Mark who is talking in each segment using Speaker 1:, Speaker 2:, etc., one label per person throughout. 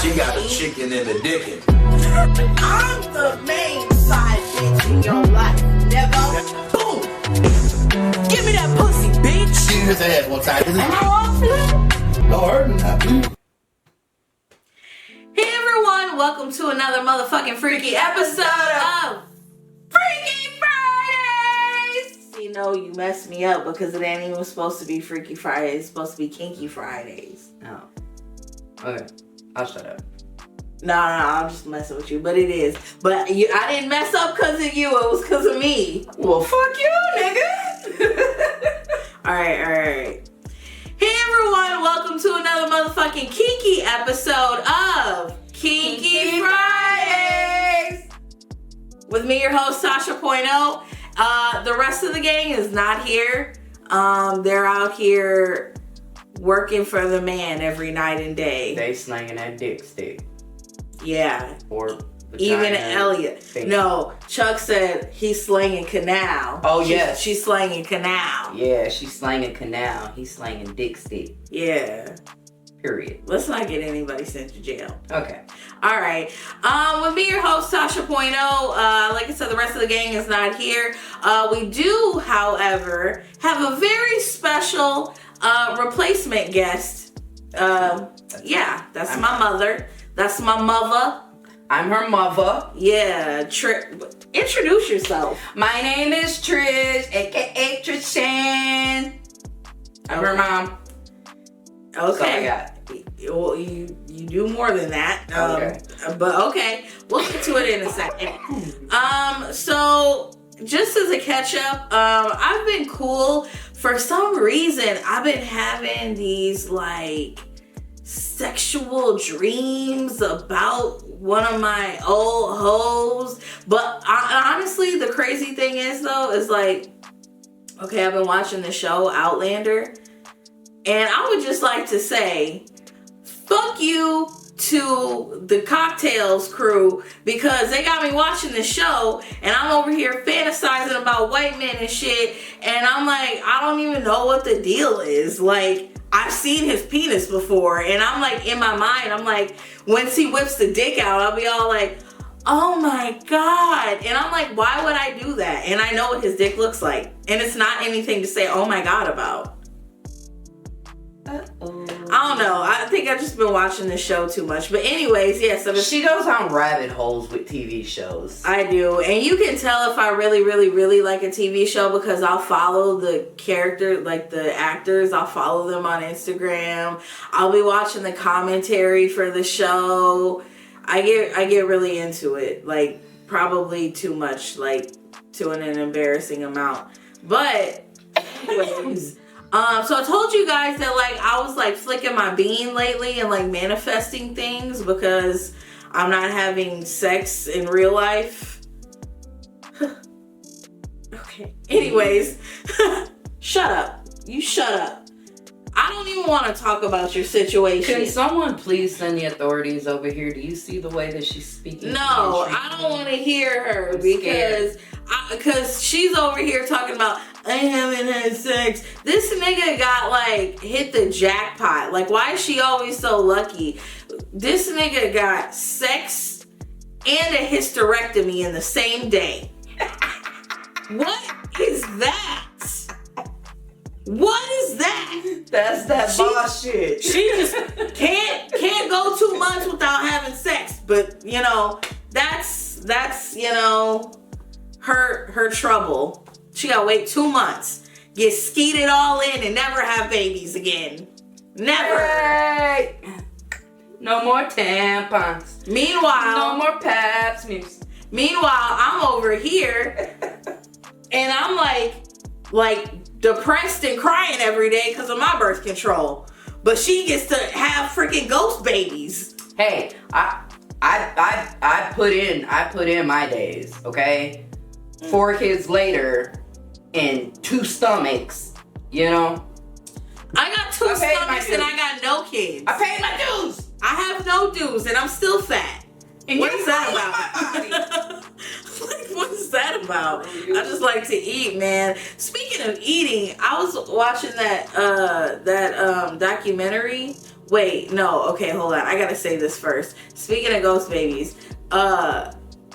Speaker 1: She got a chicken and a dickon.
Speaker 2: I'm the main side bitch in your life. Never. Boom. Give me that pussy, bitch.
Speaker 3: Give his ass one time.
Speaker 2: Am I wrong for that?
Speaker 3: Don't hurt me now.
Speaker 2: Hey everyone, welcome to another motherfucking freaky episode of Freaky Fridays. You know you messed me up because it ain't even supposed to be Freaky Fridays. It's supposed to be Kinky Fridays.
Speaker 4: Oh. Okay. I'll shut up.
Speaker 2: No, I'm just messing with you, but it is. But I didn't mess up because of you. It was because of me.
Speaker 4: Well, fuck you, nigga.
Speaker 2: All right. Hey everyone, welcome to another motherfucking Kinky episode of Kinky Fridays. With me, your host, Sasha Point oh. The rest of the gang is not here. They're out here working for the man every night and day.
Speaker 4: They slanging that dick stick.
Speaker 2: Yeah.
Speaker 4: Or
Speaker 2: even Elliot.
Speaker 4: thing.
Speaker 2: No, Chuck said he's slanging canal.
Speaker 4: Oh, yes.
Speaker 2: She's slanging canal.
Speaker 4: Yeah, she's slanging canal. He's slanging dick stick.
Speaker 2: Yeah.
Speaker 4: Period.
Speaker 2: Let's not get anybody sent to jail.
Speaker 4: Okay.
Speaker 2: All right. With me, your host, Sasha Point oh. Like I said, the rest of the gang is not here. We do, however, have a very special replacement guest. Yeah, that's my mother. That's my mother.
Speaker 4: I'm her mother.
Speaker 2: Yeah, introduce yourself.
Speaker 4: My name is Trish, aka Trishan. I'm her mom.
Speaker 2: Okay.
Speaker 4: That's all
Speaker 2: Well, you do more than that.
Speaker 4: Okay.
Speaker 2: But okay, we'll get to it in a second. So just as a catch up, I've been cool. For some reason, I've been having these like sexual dreams about one of my old hoes. But honestly, the crazy thing is though, is like, okay, I've been watching the show Outlander. And I would just like to say, fuck you to the Cocktails crew because they got me watching the show and I'm over here fantasizing about white men and shit. And I'm like, I don't even know what the deal is. Like, I've seen his penis before and I'm like, in my mind, I'm like, once he whips the dick out, I'll be all like, oh my God. And I'm like, why would I do that? And I know what his dick looks like. And it's not anything to say, oh my God, about. I don't know. I think I've just been watching this show too much. But anyways, yes. Yeah, so
Speaker 4: she goes on rabbit holes with TV shows.
Speaker 2: I do. And you can tell if I really, really, really like a TV show because I'll follow the character, like the actors. I'll follow them on Instagram. I'll be watching the commentary for the show. I get really into it. Like probably too much, like to an embarrassing amount. But anyways. So I told you guys that like I was like flicking my bean lately and like manifesting things because I'm not having sex in real life. Okay. Anyways, shut up. You shut up. I don't even want to talk about your situation.
Speaker 4: Can someone please send the authorities over here? Do you see the way that she's speaking?
Speaker 2: No, I don't want to hear her because she's over here talking about I haven't had sex. This nigga got like hit the jackpot. Like, why is she always so lucky? This nigga got sex and a hysterectomy in the same day. What is that? What is that?
Speaker 4: That's that bullshit.
Speaker 2: She just can't go 2 months without having sex. But you know, that's you know her trouble. She gotta wait 2 months, get skeeted all in, and never have babies again. Never.
Speaker 4: Hey. No more tampons.
Speaker 2: Meanwhile,
Speaker 4: no more Pap Smears.
Speaker 2: Meanwhile, I'm over here, and I'm like depressed and crying every day because of my birth control. But she gets to have freaking ghost babies.
Speaker 4: Hey, I put in my days, okay? 4 kids later and 2 stomachs, you know?
Speaker 2: I got 2 stomachs and I got no kids.
Speaker 4: I paid my dues.
Speaker 2: I have no dues and I'm still fat. And what is that about? Like, what is that about? I just like to eat, man. Speaking of eating, I was watching that documentary wait, no, okay, hold on. I gotta say this first. Speaking of ghost babies, I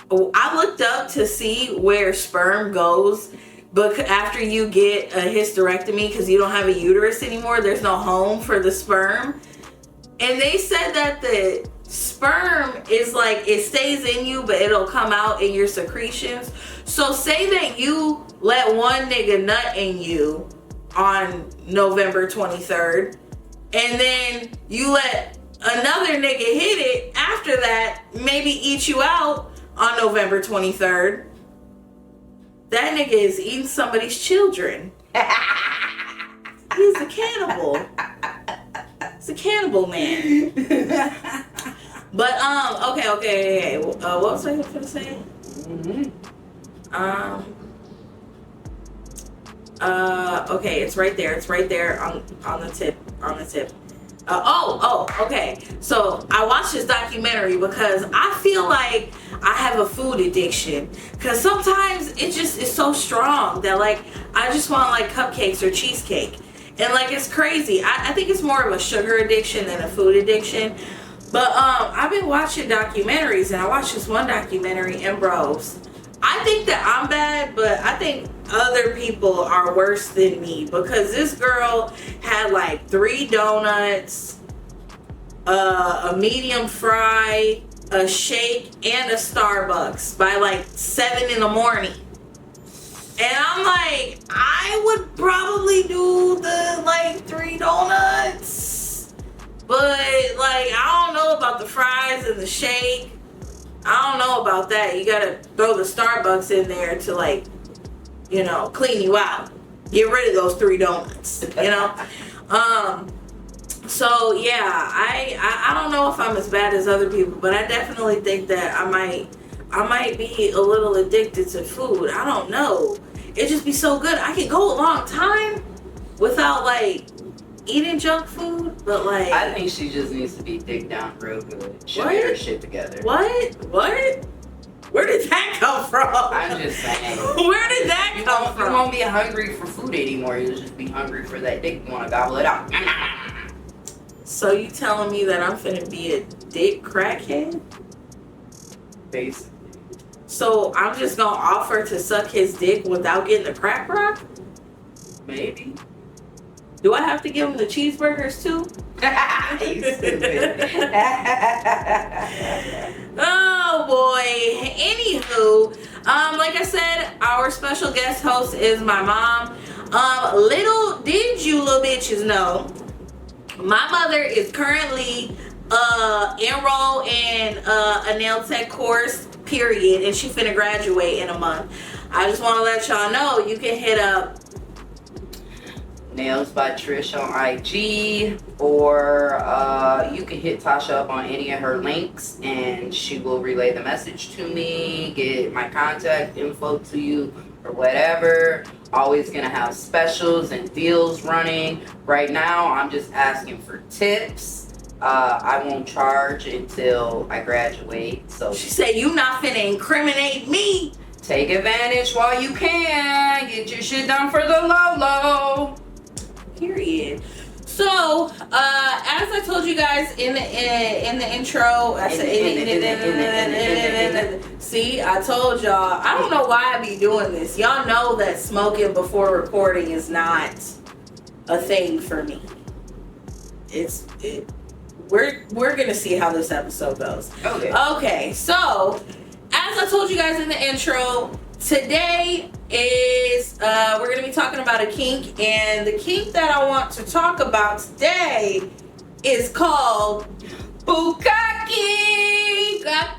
Speaker 2: looked up to see where sperm goes, but after you get a hysterectomy because you don't have a uterus anymore, there's no home for the sperm. And they said that the sperm is like, it stays in you, but it'll come out in your secretions. So say that you let one nigga nut in you on November 23rd, and then you let another nigga hit it after that, maybe eat you out on November 23rd. That nigga is eating somebody's children. He's a cannibal. He's a cannibal man. But okay. What was I gonna say? Okay, it's right there. It's right there on the tip. Okay. So I watched this documentary because I feel like I have a food addiction. Cause sometimes it just is so strong that like I just want like cupcakes or cheesecake. And like it's crazy. I think it's more of a sugar addiction than a food addiction. But I've been watching documentaries, and I watched this one documentary, and bros, I think that I'm bad, but I think other people are worse than me, because this girl had like 3 donuts, a medium fry, a shake, and a Starbucks by like 7 in the morning. And I'm like, I would probably do the like 3 donuts, but like I don't know about the fries and the shake. I don't know about that. You gotta throw the Starbucks in there to like, you know, clean you out. Get rid of those 3 donuts, you know? So yeah, I don't know if I'm as bad as other people, but I definitely think that I might be a little addicted to food. I don't know. It just be so good. I can go a long time without like eating junk food, but like
Speaker 4: I think she just needs to be digged down real good. She'll get her shit together.
Speaker 2: What? Where did that come from?
Speaker 4: I'm just saying.
Speaker 2: Where did that come from?
Speaker 4: You won't be hungry for food anymore. You'll just be hungry for that dick. You want to gobble it out.
Speaker 2: So you telling me that I'm finna be a dick crackhead?
Speaker 4: Basically.
Speaker 2: So I'm just gonna offer to suck his dick without getting the crack rock?
Speaker 4: Maybe.
Speaker 2: Do I have to give him the cheeseburgers too?
Speaker 4: You stupid.
Speaker 2: Oh boy. Anywho, like I said, our special guest host is my mom. Little did you little bitches know, my mother is currently enrolled in a nail tech course, period, and she finna graduate in a month. I just want to let y'all know you can hit up
Speaker 4: Nails by Trish on IG, or you can hit Tasha up on any of her links and she will relay the message to me, get my contact info to you or whatever. Always gonna have specials and deals running. Right now I'm just asking for tips. I won't charge until I graduate. So
Speaker 2: she said you not finna incriminate me.
Speaker 4: Take advantage while you can. Get your shit done for the low.
Speaker 2: Period. So, as I told you guys in the intro, I said, see, I told y'all. I don't know why I be doing this. Y'all know that smoking before recording is not a thing for me. We're gonna see how this episode goes. Okay. So, as I told you guys in the intro, today is we're gonna be talking about a kink, and the kink that I want to talk about today is called Bukkake.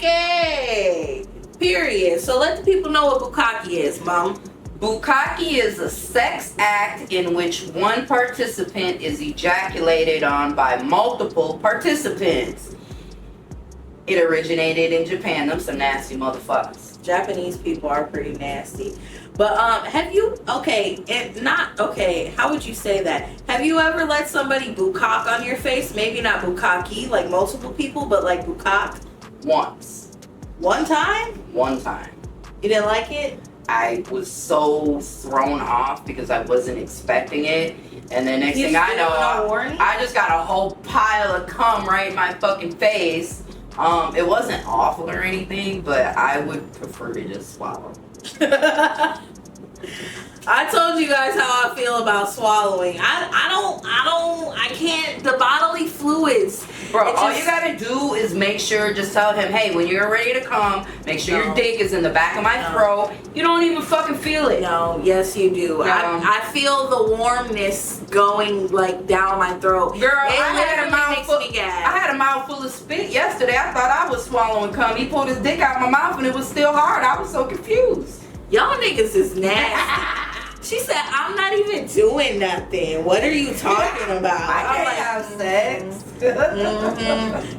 Speaker 2: Kake. Period. So let the people know what Bukkake is, Mom.
Speaker 4: Bukkake is a sex act in which one participant is ejaculated on by multiple participants. It originated in Japan. Them some nasty motherfuckers.
Speaker 2: Japanese people are pretty nasty. But have you, how would you say that? Have you ever let somebody bukkake on your face? Maybe not bukkake, like multiple people, but like bukkake?
Speaker 4: Once.
Speaker 2: One time?
Speaker 4: One time.
Speaker 2: You didn't like it?
Speaker 4: I was so thrown off because I wasn't expecting it. And then next thing I know, I just got a whole pile of cum right in my fucking face. It wasn't awful or anything, but I would prefer to just swallow.
Speaker 2: I told you guys how I feel about swallowing. I can't, the bodily fluids.
Speaker 4: Bro, all you gotta do is make sure, just tell him, hey, when you're ready to come, make sure your dick is in the back of my throat. You don't even fucking feel it.
Speaker 2: No, yes you do.
Speaker 4: No.
Speaker 2: I feel the warmness going like down my throat.
Speaker 4: Girl,
Speaker 2: I
Speaker 4: had a mouthful of spit yesterday. I thought I was swallowing cum. He pulled his dick out of my mouth and it was still hard. I was so confused.
Speaker 2: Y'all niggas is nasty. She said, I'm not even doing nothing. What are you talking about?
Speaker 4: I can't have sex.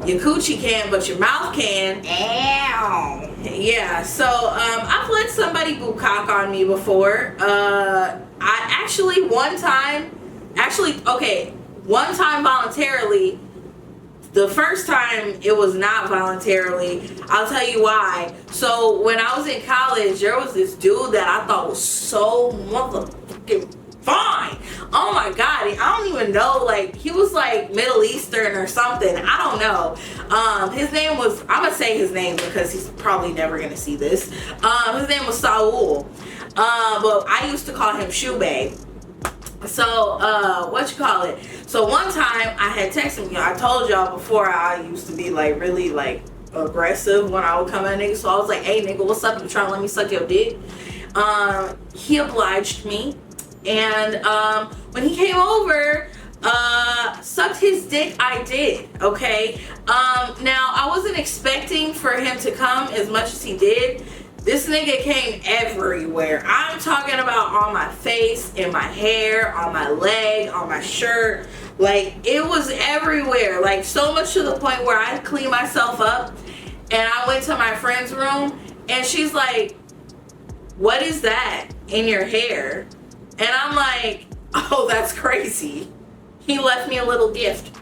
Speaker 2: Your coochie can, but your mouth can.
Speaker 4: Ow.
Speaker 2: Yeah, so I've let somebody bukkake on me before. I actually one time voluntarily. The first time it was not voluntarily. I'll tell you why. So when I was in college, there was this dude that I thought was so motherfucking fine. Oh my god, I don't even know. Like he was like Middle Eastern or something. I don't know. His name was. I'm gonna say his name because he's probably never gonna see this. His name was Saul. But I used to call him Shoe Babe. So, So one time I had texted him, I told y'all before I used to be like really like aggressive when I would come at niggas. So I was like, hey nigga, what's up? You trying to let me suck your dick? He obliged me. And when he came over, sucked his dick, I did, okay? Now I wasn't expecting for him to come as much as he did. This nigga came everywhere. I'm talking about on my face, in my hair, on my leg, on my shirt. Like, it was everywhere. Like, so much to the point where I cleaned myself up. And I went to my friend's room. And she's like, what is that in your hair? And I'm like, oh, that's crazy. He left me a little gift.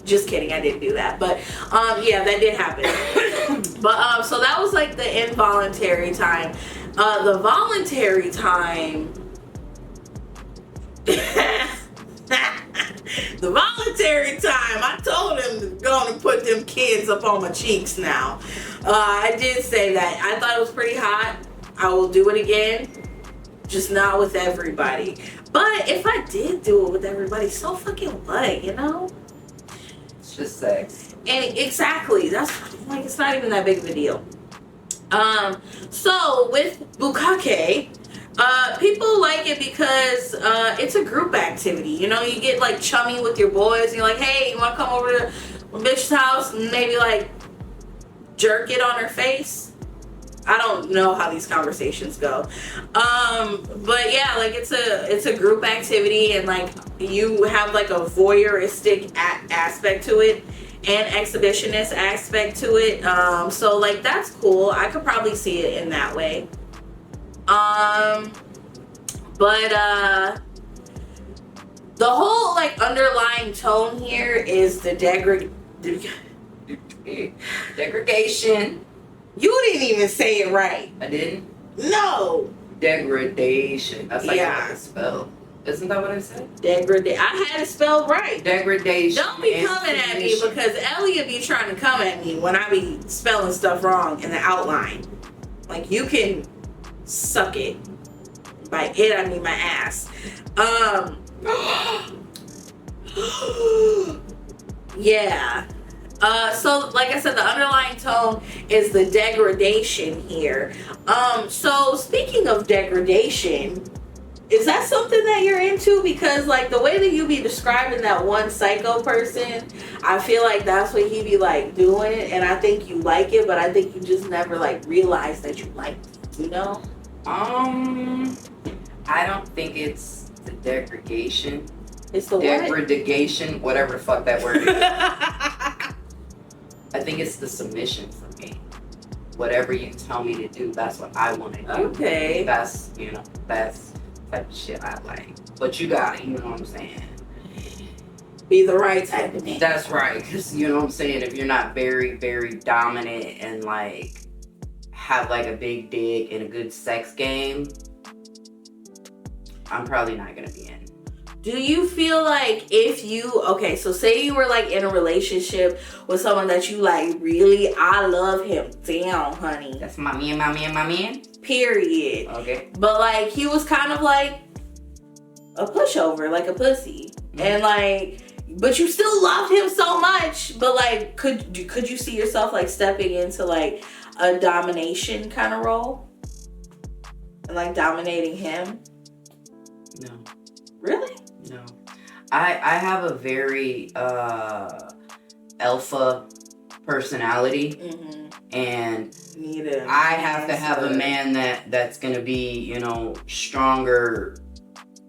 Speaker 2: Just kidding, I didn't do that. But, yeah, that did happen. But, so that was like the involuntary time. The voluntary time. The voluntary time, I told him to go and put them kids up on my cheeks now. I did say that. I thought it was pretty hot. I will do it again. Just not with everybody. But if I did do it with everybody, so fucking what, you know?
Speaker 4: Just sex.
Speaker 2: And exactly, that's like, it's not even that big of a deal. So with Bukkake, people like it because it's a group activity. You know, you get like chummy with your boys. You're like, hey, you want to come over to my bitch's house and maybe like jerk it on her face? I don't know how these conversations go. But yeah, like it's a group activity and like you have like a voyeuristic aspect to it and exhibitionist aspect to it. So like that's cool. I could probably see it in that way. But the whole like underlying tone here is the
Speaker 4: degradation.
Speaker 2: You didn't even say it right.
Speaker 4: I didn't?
Speaker 2: No.
Speaker 4: Degradation. That's like how it's spelled. Isn't that what I said?
Speaker 2: I had it spelled right.
Speaker 4: Degradation.
Speaker 2: Don't be coming at me because Elliot be trying to come at me when I be spelling stuff wrong in the outline. Like you can suck it. By it I mean my ass. Yeah. So like I said, the underlying tone is the degradation here. So speaking of degradation, is that something that you're into? Because like the way that you be describing that one psycho person, I feel like that's what he be like doing, and I think you like it, but I think you just never like realized that you liked it, you know?
Speaker 4: I don't think it's the degradation.
Speaker 2: It's the
Speaker 4: degradation, whatever the fuck that word is. I think it's the submission for me. Whatever you tell me to do, that's what I want to do.
Speaker 2: Okay.
Speaker 4: That's, you know, that's the type of shit I like. But you got it, you know what I'm saying?
Speaker 2: Be the right type of nigga.
Speaker 4: That's right, because you know what I'm saying? If you're not very, very dominant and like have like a big dick and a good sex game, I'm probably not gonna be in.
Speaker 2: Do you feel like if you, okay, so say you were like in a relationship with someone that you like really, I love him, damn, honey.
Speaker 4: That's my man.
Speaker 2: Period.
Speaker 4: Okay.
Speaker 2: But like he was kind of like a pushover, like a pussy. Mm-hmm. And like, but you still loved him so much. But like, could you see yourself like stepping into like a domination kind of role? And like dominating him?
Speaker 4: No.
Speaker 2: Really?
Speaker 4: No. I have a very alpha personality. Mm-hmm. And I have to have a man that's gonna be, you know, stronger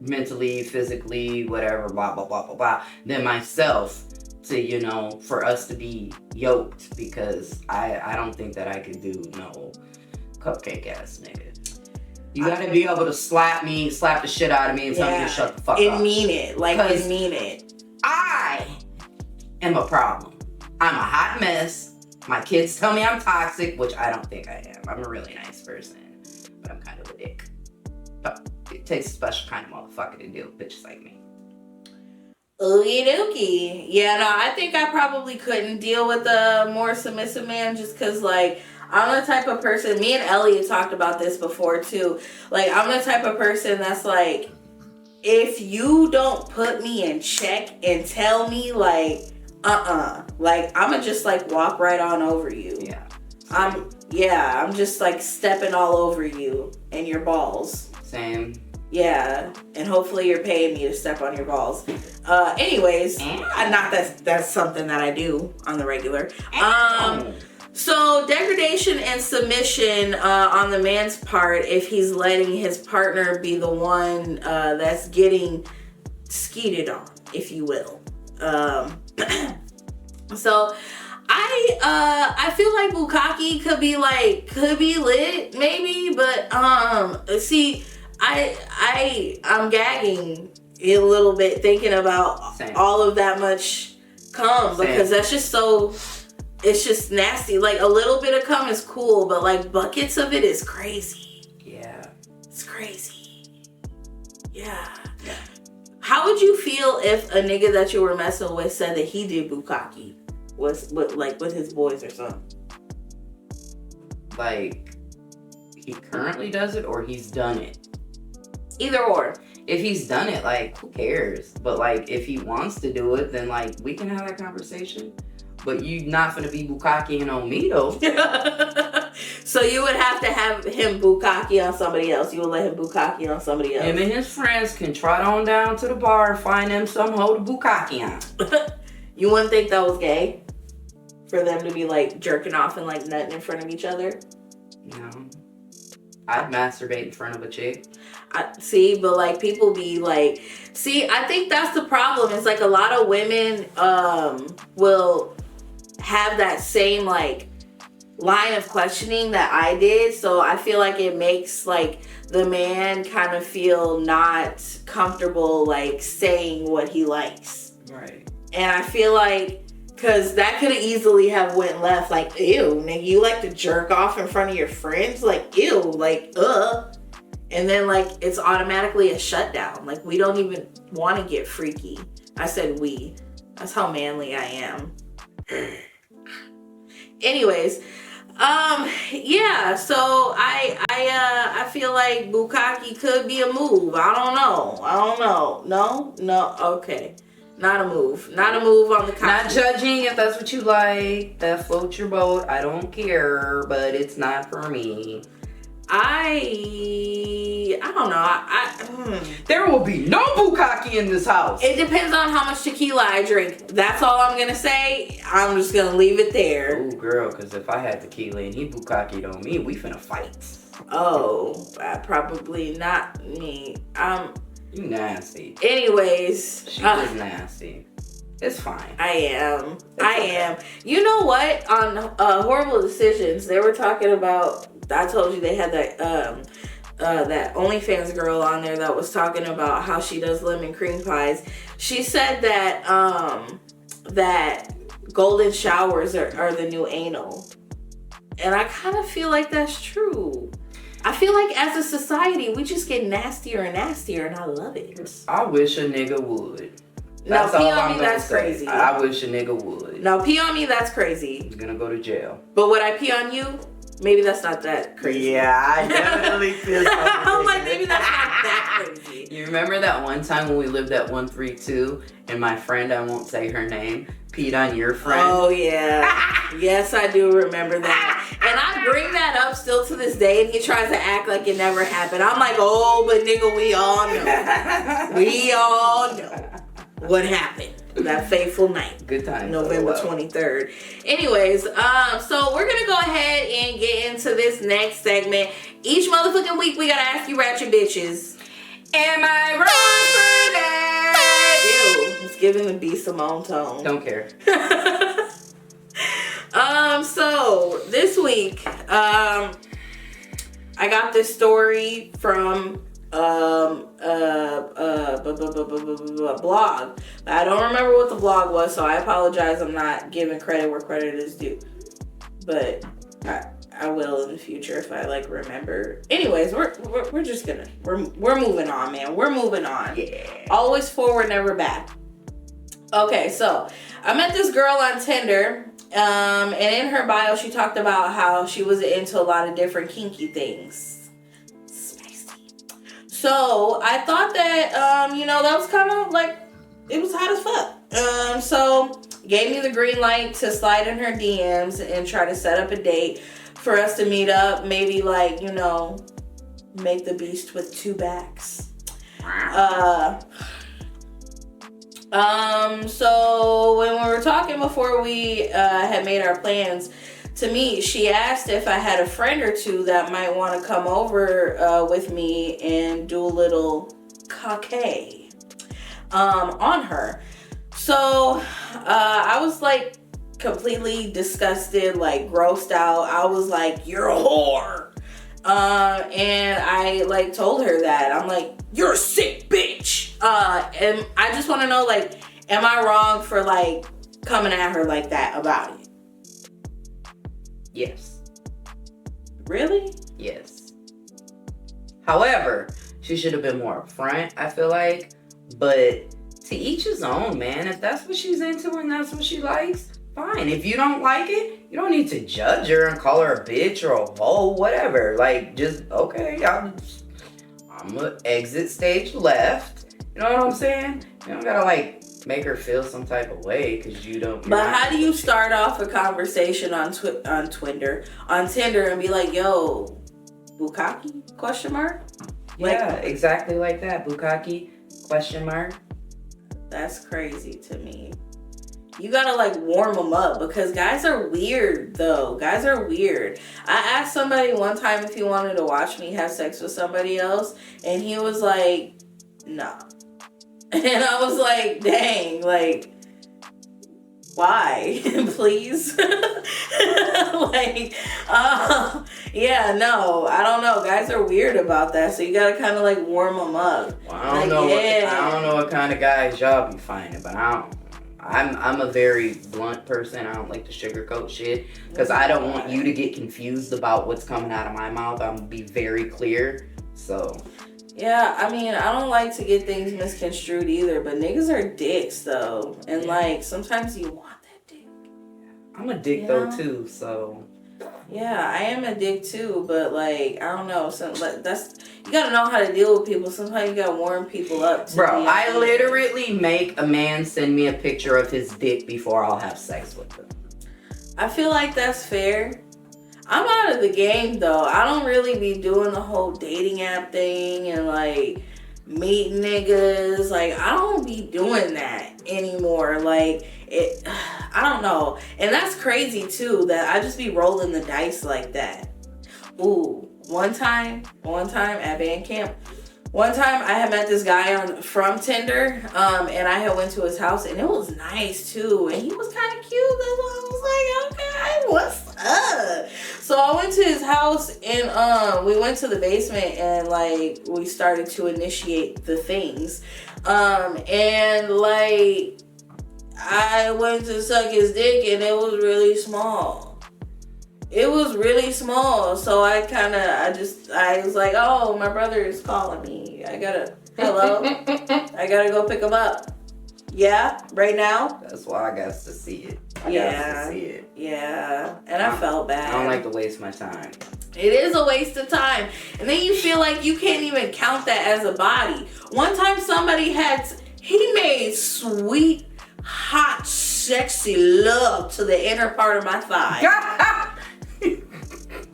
Speaker 4: mentally, physically, whatever, blah blah blah blah blah, than myself to, you know, for us to be yoked, because I don't think that I could do no cupcake ass nigga. You gotta be able to slap the shit out of me and tell me to shut the fuck up.
Speaker 2: And mean it. Like, and mean it.
Speaker 4: I am a problem. I'm a hot mess. My kids tell me I'm toxic, which I don't think I am. I'm a really nice person, but I'm kind of a dick. But it takes a special kind of motherfucker to deal with bitches like me.
Speaker 2: Okie dokie. Yeah, no, I think I probably couldn't deal with a more submissive man just because, like, I'm the type of person, me and Elliot talked about this before too. Like, I'm the type of person that's like, if you don't put me in check and tell me, like, like, I'ma just like walk right on over you.
Speaker 4: Yeah.
Speaker 2: I'm just like stepping all over you and your balls.
Speaker 4: Same.
Speaker 2: Yeah, and hopefully you're paying me to step on your balls. Anyways, not that's something that I do on the regular. So degradation and submission on the man's part, if he's letting his partner be the one that's getting skeeted on, if you will. So I feel like Bukkake could be lit maybe, but see, I'm gagging a little bit thinking about all of that much cum because that's just so, it's just nasty. Like, a little bit of cum is cool, but like buckets of it is crazy.
Speaker 4: Yeah.
Speaker 2: It's crazy. Yeah. How would you feel if a nigga that you were messing with said that he did Bukkake with his boys or something?
Speaker 4: Like, he currently does it or he's done it?
Speaker 2: Either or.
Speaker 4: If he's done it, like, who cares? But like, if he wants to do it, then like, we can have that conversation. But you not gonna be Bukkakeing on me though.
Speaker 2: So you would have to have him Bukkake on somebody else. You would let him Bukkake on somebody else.
Speaker 4: Him and his friends can trot on down to the bar and find them some hoe to Bukkake on.
Speaker 2: You wouldn't think that was gay? For them to be like jerking off and like nutting in front of each other?
Speaker 4: No. I'd masturbate in front of a chick.
Speaker 2: See, but like people be like, see, I think that's the problem. It's like a lot of women will have that same like line of questioning that I did. So I feel like it makes like the man kind of feel not comfortable like saying what he likes.
Speaker 4: Right.
Speaker 2: And I feel like, because that could easily have went left, like, ew, nigga, you like to jerk off in front of your friends? Like, ew, like, And then, like, it's automatically a shutdown. Like, we don't even want to get freaky. I said we. That's how manly I am. Anyways, yeah, so I feel like Bukkake could be a move. I don't know. No? Okay. Not a move. Not a move on the cock.
Speaker 4: Not judging if that's what you like. That floats your boat. I don't care, but it's not for me. I don't know.
Speaker 2: There
Speaker 4: will be no Bukkake in this house.
Speaker 2: It depends on how much tequila I drink. That's all I'm gonna say. I'm just gonna leave it there.
Speaker 4: Ooh, girl, because if I had tequila and he Bukkake'd on me, we finna fight.
Speaker 2: Oh, probably not me.
Speaker 4: You nasty.
Speaker 2: Anyways.
Speaker 4: She was nasty. It's fine.
Speaker 2: I am. You know what? On Horrible Decisions, they were talking about, I told you they had that OnlyFans girl on there that was talking about how she does lemon cream pies. She said that that golden showers are the new anal. And I kind of feel like that's true. I feel like as a society, we just get nastier and nastier, and I love it.
Speaker 4: I wish a nigga would.
Speaker 2: Now, pee on me, that's crazy.
Speaker 4: I wish a nigga would.
Speaker 2: No, pee on me, that's crazy.
Speaker 4: He's gonna go to jail.
Speaker 2: But would I pee on you? Maybe that's not that crazy.
Speaker 4: Yeah, I definitely feel something.
Speaker 2: I'm like, maybe that's not that crazy.
Speaker 4: You remember that one time when we lived at 132 and my friend, I won't say her name, peed on your friend?
Speaker 2: Oh, yeah. Yes, I do remember that. And I bring that up still to this day, and he tries to act like it never happened. I'm like, oh, but nigga, we all know. We all know what happened that fateful night.
Speaker 4: Good time.
Speaker 2: November 23rd. Anyways, so we're gonna go ahead and get into this next segment. Each motherfucking week, we gotta ask you ratchet bitches, am I wrong for that? Ew, it's giving the B Simone tone.
Speaker 4: Don't care.
Speaker 2: So this week, I got this story from blog. I don't remember what the blog was, so I apologize. I'm not giving credit where credit is due, but I will in the future if I like remember. Anyways, we're just gonna we're moving on, man. We're moving on.
Speaker 4: Yeah.
Speaker 2: Always forward, never back. Okay, so I met this girl on Tinder. And in her bio, she talked about how she was into a lot of different kinky things. Spicy. So I thought that, that was kind of like, it was hot as fuck. So gave me the green light to slide in her DMs and try to set up a date for us to meet up. Maybe like, make the beast with two backs. So when we were talking before we had made our plans to meet, she asked if I had a friend or two that might want to come over with me and do a little Kake on her. So I was like completely disgusted, like grossed out. I was like, you're a whore. And I like told her that. I'm like, you're a sick bitch. And I just want to know, like, am I wrong for like coming at her like that about it?
Speaker 4: Yes.
Speaker 2: Really?
Speaker 4: Yes. However, she should have been more upfront, I feel like. But to each his own, man. If that's what she's into and that's what she likes, fine. If you don't like it, you don't need to judge her and call her a bitch or a hoe, whatever. Like, just, okay, I'm gonna exit stage left. You know what I'm saying? You don't gotta, like, make her feel some type of way because you don't.
Speaker 2: But how do you start off a conversation on Tinder and be like, yo, Bukkake? Question mark?
Speaker 4: Yeah, exactly like that. Bukkake? Question mark?
Speaker 2: That's crazy to me. You gotta like warm them up because guys are weird though. Guys are weird. I asked somebody one time if he wanted to watch me have sex with somebody else, and he was like, nah. And I was like, dang, like, why? Please? Like, yeah, no, I don't know. Guys are weird about that, so you gotta kind of like warm them up.
Speaker 4: Well, I don't know what kind of guys y'all be finding, but I'm a very blunt person. I don't like to sugarcoat shit because I don't want you to get confused about what's coming out of my mouth. I'm gonna be very clear. So
Speaker 2: yeah, I mean, I don't like to get things misconstrued either, but niggas are dicks though, and like sometimes you want that dick.
Speaker 4: I'm a dick though too, so.
Speaker 2: Yeah, I am a dick too, but like I don't know. So that's you gotta know how to deal with people. Sometimes you gotta warm people up.
Speaker 4: Bro, I literally make a man send me a picture of his dick before I'll have sex with him.
Speaker 2: I feel like that's fair. I'm out of the game though. I don't really be doing the whole dating app thing and like meeting niggas. Like I don't be doing that anymore. Like it, I don't know. And that's crazy too that I just be rolling the dice like that. Ooh, one time at band camp, one time I had met this guy from Tinder, and I had went to his house and it was nice too, and he was kind of cute. That's why I was like, okay, what's up? So I went to his house and we went to the basement and like we started to initiate the things, and like I went to suck his dick and it was really small. It was really small, so I was like, oh, my brother is calling me. Hello? I gotta go pick him up. Yeah, right now?
Speaker 4: That's why I got to see it.
Speaker 2: Yeah, and I felt bad.
Speaker 4: I don't like to waste my time.
Speaker 2: It is a waste of time. And then you feel like you can't even count that as a body. One time somebody he made sweet, hot, sexy love to the inner part of my thigh.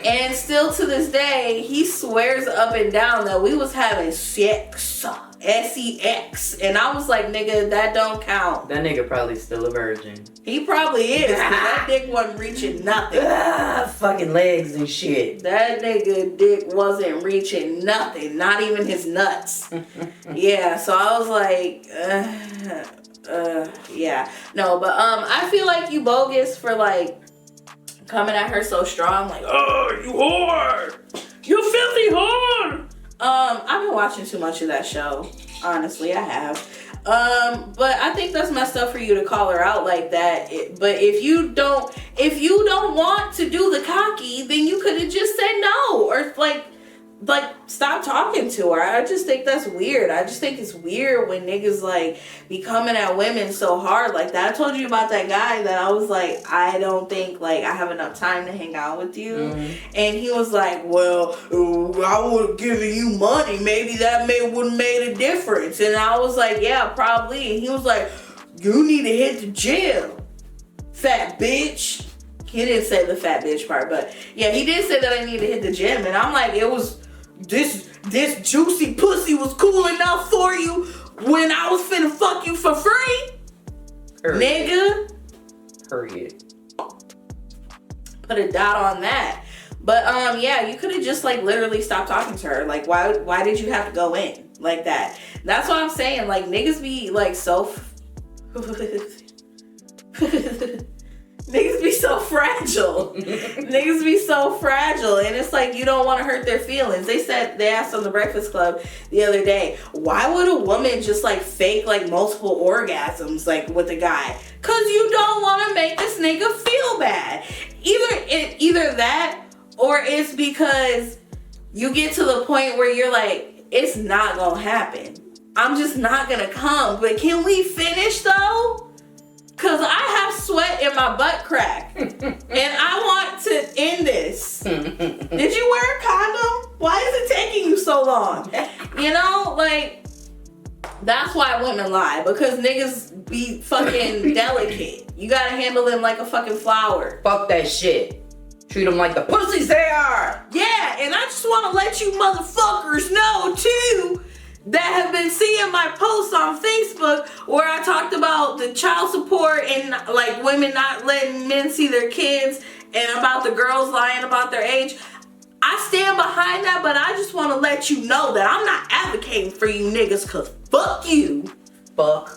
Speaker 2: And still to this day, he swears up and down that we was having sex, S-E-X. And I was like, nigga, that don't count.
Speaker 4: That nigga probably still a virgin.
Speaker 2: He probably is, because that dick wasn't reaching nothing.
Speaker 4: Fucking legs and shit.
Speaker 2: That nigga dick wasn't reaching nothing, not even his nuts. Yeah, so I was like, yeah. No, but I feel like you bogus for like coming at her so strong, like, oh, you whore! You filthy whore! I've been watching too much of that show. Honestly, I have. But I think that's messed up for you to call her out like that. But if you don't want to do the cocky, then you could have just said no, or like stop talking to her. I just think that's weird. I just think it's weird when niggas like be coming at women so hard like that. I told you about that guy that I was like, I don't think like I have enough time to hang out with you. And he was like, well, I would have given you money. Maybe that would have made a difference. And I was like, yeah, probably. And he was like, you need to hit the gym, fat bitch. He didn't say the fat bitch part, but yeah, he did say that I need to hit the gym. And I'm like, it was this juicy pussy was cool enough for you when I was finna fuck you for free, nigga.
Speaker 4: Period.
Speaker 2: Put a dot on that. But yeah, you could have just like literally stopped talking to her. Like, why did you have to go in like that? That's what I'm saying. Like, niggas be like so. Niggas be so fragile. Niggas be so fragile. And it's like, you don't want to hurt their feelings. They asked on the Breakfast Club the other day, why would a woman just like fake like multiple orgasms like with a guy? Cause you don't want to make this nigga feel bad. Either that, or it's because you get to the point where you're like, it's not gonna happen. I'm just not gonna come. But can we finish though? Cause I have sweat in my butt crack and I want to end this. Did you wear a condom? Why is it taking you so long? You know, like, that's why women lie, because niggas be fucking delicate. You gotta handle them like a fucking flower.
Speaker 4: Fuck that shit. Treat them like the pussies they are.
Speaker 2: Yeah, and I just want to let you motherfuckers know too that have been seeing my posts on Facebook where I talked about the child support and like women not letting men see their kids and about the girls lying about their age. I stand behind that, but I just want to let you know that I'm not advocating for you niggas, cause fuck you.
Speaker 4: Fuck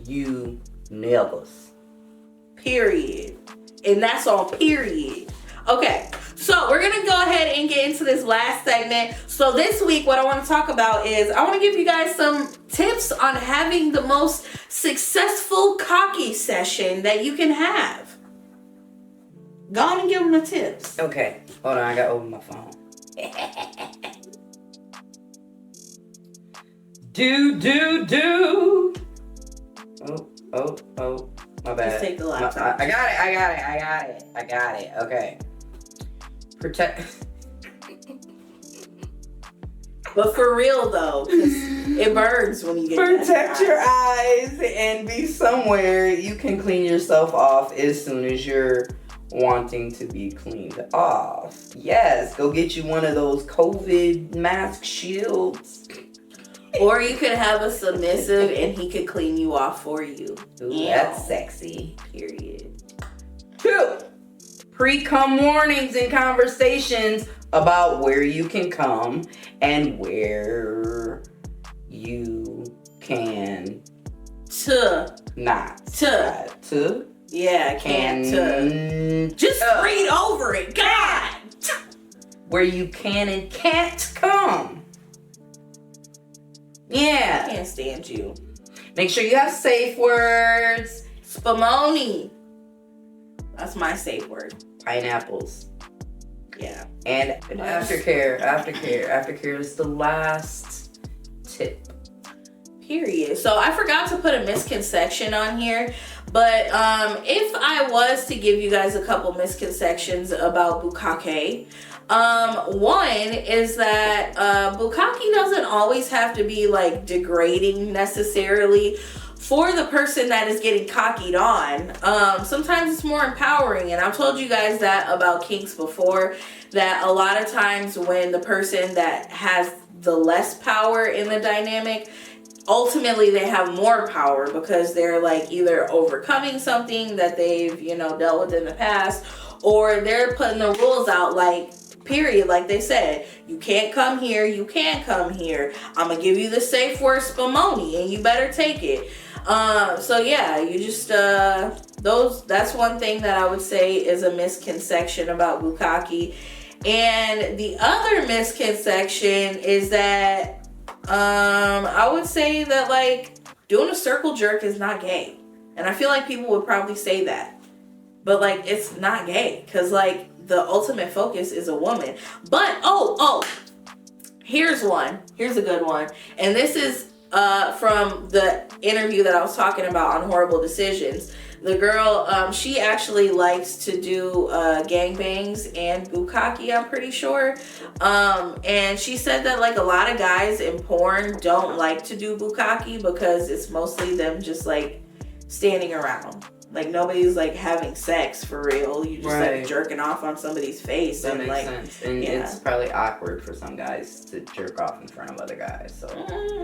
Speaker 4: you niggas.
Speaker 2: Period. And that's on period. Okay, so we're gonna go ahead and get into this last segment. So this week, what I want to talk about is I want to give you guys some tips on having the most successful cocky session that you can have. Go on and give them the tips.
Speaker 4: Okay, hold on, I gotta open my phone. Do. Oh, my bad.
Speaker 2: Just take the laptop.
Speaker 4: I got it. Okay. Protect.
Speaker 2: But for real though, 'cause it burns when you get
Speaker 4: Protect your eyes and be somewhere you can clean yourself off as soon as you're wanting to be cleaned off. Yes, go get you one of those COVID mask shields.
Speaker 2: Or you could have a submissive and he could clean you off for you.
Speaker 4: Ooh, that's sexy.
Speaker 2: Period.
Speaker 4: 2. Pre-cum warnings in conversations about where you can come and where you can not. To.
Speaker 2: Yeah, can't. Just read over it. God.
Speaker 4: Where you can and can't come. Yeah.
Speaker 2: I can't stand you.
Speaker 4: Make sure you have safe words.
Speaker 2: Spumoni. That's my safe word.
Speaker 4: Pineapples.
Speaker 2: Yeah.
Speaker 4: And aftercare is the last tip.
Speaker 2: Period. So I forgot to put a misconception on here, but if I was to give you guys a couple misconceptions about bukkake, one is that bukkake doesn't always have to be like degrading necessarily for the person that is getting kakied on. Sometimes it's more empowering, and I've told you guys that about kinks before, that a lot of times when the person that has the less power in the dynamic, ultimately they have more power because they're like either overcoming something that they've, you know, dealt with in the past, or they're putting the rules out, like, period, like they said, you can't come here, you can't come here, I'm gonna give you the safe word spumoni and you better take it. So yeah, you just that's one thing that I would say is a misconception about bukkake. And the other misconception is that I would say that like doing a circle jerk is not gay. And I feel like people would probably say that, but like it's not gay, because like the ultimate focus is a woman. But here's a good one, and this is from the interview that I was talking about on Horrible Decisions. The girl, she actually likes to do gangbangs and bukkake, I'm pretty sure. And she said that like a lot of guys in porn don't like to do bukkake because it's mostly them just like standing around. Like nobody's like having sex for real. You just like jerking off on somebody's face.
Speaker 4: That
Speaker 2: and
Speaker 4: makes
Speaker 2: like
Speaker 4: sense. And it's probably awkward for some guys to jerk off in front of other guys. So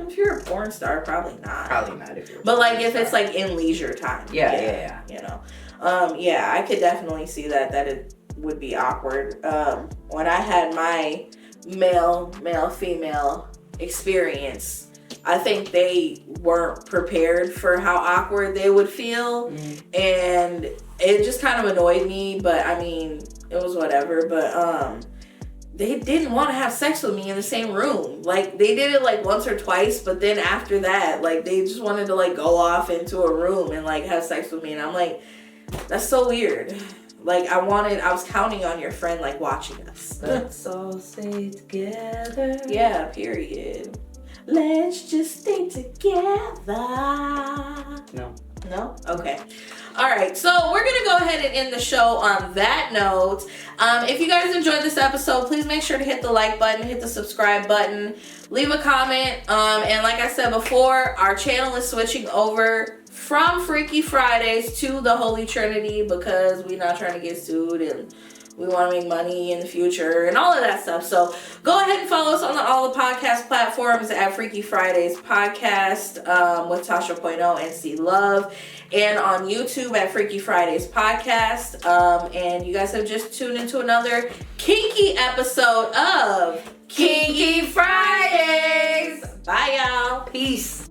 Speaker 2: if you're a porn star, probably not.
Speaker 4: Probably not if you're.
Speaker 2: But like if it's like in leisure time.
Speaker 4: Yeah.
Speaker 2: You know, I could definitely see that it would be awkward. When I had my male female experience, I think they weren't prepared for how awkward they would feel. And it just kind of annoyed me, but I mean, it was whatever. But they didn't want to have sex with me in the same room. Like they did it like once or twice, but then after that, like they just wanted to like go off into a room and like have sex with me. And I'm like, that's so weird. Like I was counting on your friend like watching us.
Speaker 4: Let's all stay together.
Speaker 2: Yeah, period. Let's just stay together. No? Okay. All right. So we're going to go ahead and end the show on that note. If you guys enjoyed this episode, please make sure to hit the like button, hit the subscribe button, leave a comment. And like I said before, our channel is switching over from Freaky Fridays to the Holy Trinity because we're not trying to get sued and we want to make money in the future and all of that stuff. So go ahead and follow us on all the podcast platforms at Freaky Fridays Podcast with Tasha Poino and C Love, and on YouTube at Freaky Fridays Podcast. And you guys have just tuned into another kinky episode of Kinky Fridays. Bye, y'all.
Speaker 4: Peace.